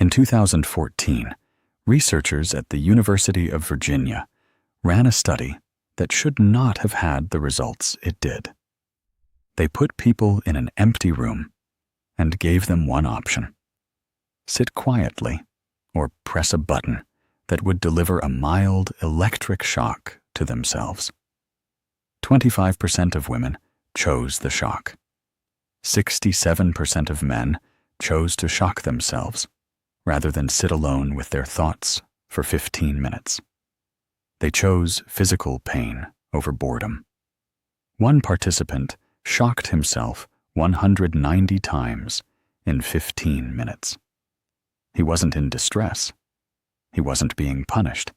In 2014, researchers at the University of Virginia ran a study that should not have had the results it did. They put people in an empty room and gave them one option: sit quietly or press a button that would deliver a mild electric shock to themselves. 25% of women chose the shock. 67% of men chose to shock themselves rather than sit alone with their thoughts for 15 minutes. They chose physical pain over boredom. One participant shocked himself 190 times in 15 minutes. He wasn't in distress. He wasn't being punished.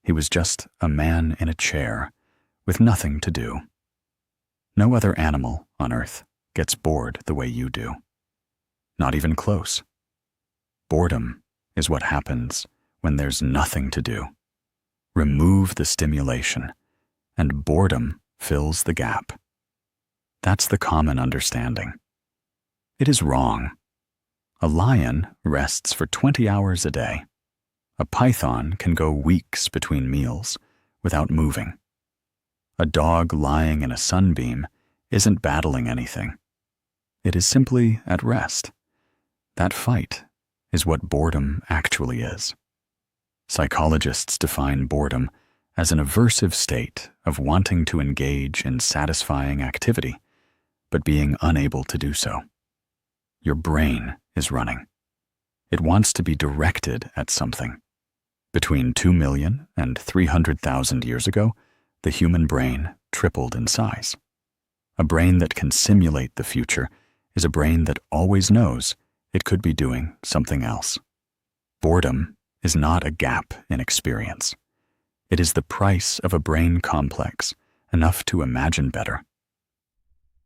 He was just a man in a chair with nothing to do. No other animal on Earth gets bored the way you do. Not even close. Boredom is what happens when there's nothing to do. Remove the stimulation, and boredom fills the gap. That's the common understanding. It is wrong. A lion rests for 20 hours a day. A python can go weeks between meals without moving. A dog lying in a sunbeam isn't battling anything. It is simply at rest. That fight is what boredom actually is. Psychologists define boredom as an aversive state of wanting to engage in satisfying activity, but being unable to do so. Your brain is running. It wants to be directed at something. Between 2 million and 300,000 years ago, the human brain tripled in size. A brain that can simulate the future is a brain that always knows it could be doing something else. Boredom is not a gap in experience. It is the price of a brain complex enough to imagine better.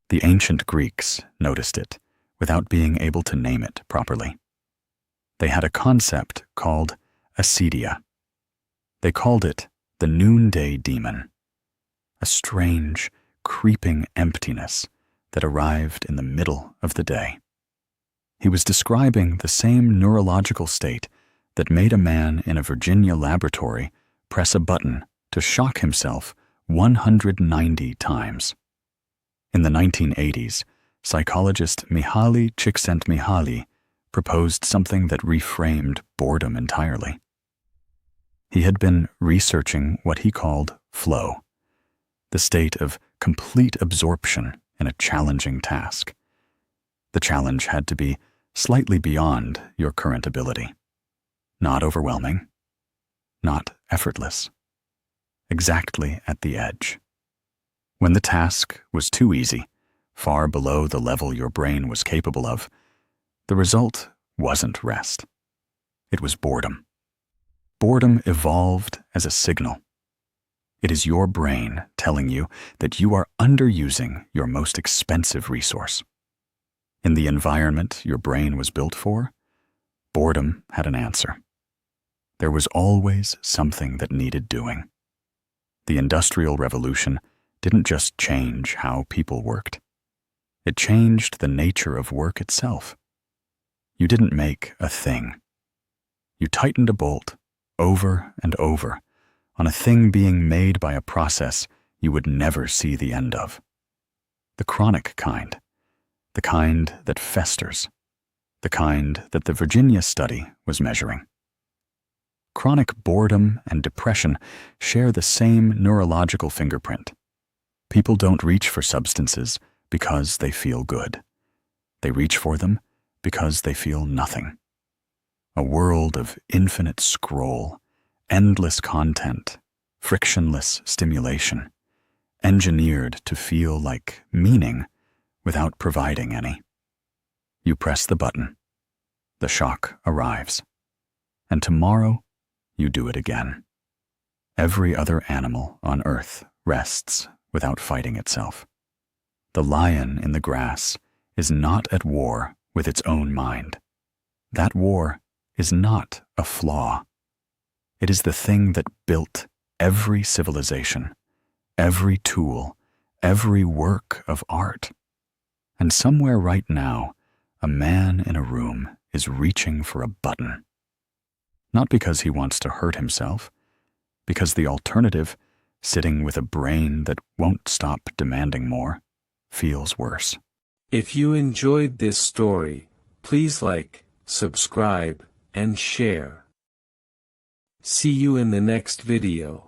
The ancient Greeks noticed it without being able to name it properly. They had a concept called acedia. They called it the noonday demon, a strange, creeping emptiness that arrived in the middle of the day. He was describing the same neurological state that made a man in a Virginia laboratory press a button to shock himself 190 times. In the 1980s, psychologist Mihaly Csikszentmihalyi proposed something that reframed boredom entirely. He had been researching what he called flow, the state of complete absorption in a challenging task. The challenge had to be slightly beyond your current ability. Not overwhelming, not effortless, exactly at the edge. When the task was too easy, far below the level your brain was capable of, the result wasn't rest. It was boredom. Boredom evolved as a signal. It is your brain telling you that you are underusing your most expensive resource. In the environment your brain was built for, boredom had an answer. There was always something that needed doing. The Industrial Revolution didn't just change how people worked. It changed the nature of work itself. You didn't make a thing. You tightened a bolt over and over on a thing being made by a process you would never see the end of. The chronic kind, the kind that festers, the kind that the Virginia study was measuring. Chronic boredom and depression share the same neurological fingerprint. People don't reach for substances because they feel good. They reach for them because they feel nothing. A world of infinite scroll, endless content, frictionless stimulation, engineered to feel like meaning without providing any. You press the button, the shock arrives, and tomorrow you do it again. Every other animal on Earth rests without fighting itself. The lion in the grass is not at war with its own mind. That war is not a flaw. It is the thing that built every civilization, every tool, every work of art. And somewhere right now, a man in a room is is reaching for a button. Not because he wants to hurt himself, because the alternative, sitting with a brain that won't stop demanding more, feels worse. If you enjoyed this story, please like, subscribe, and share. See you in the next video.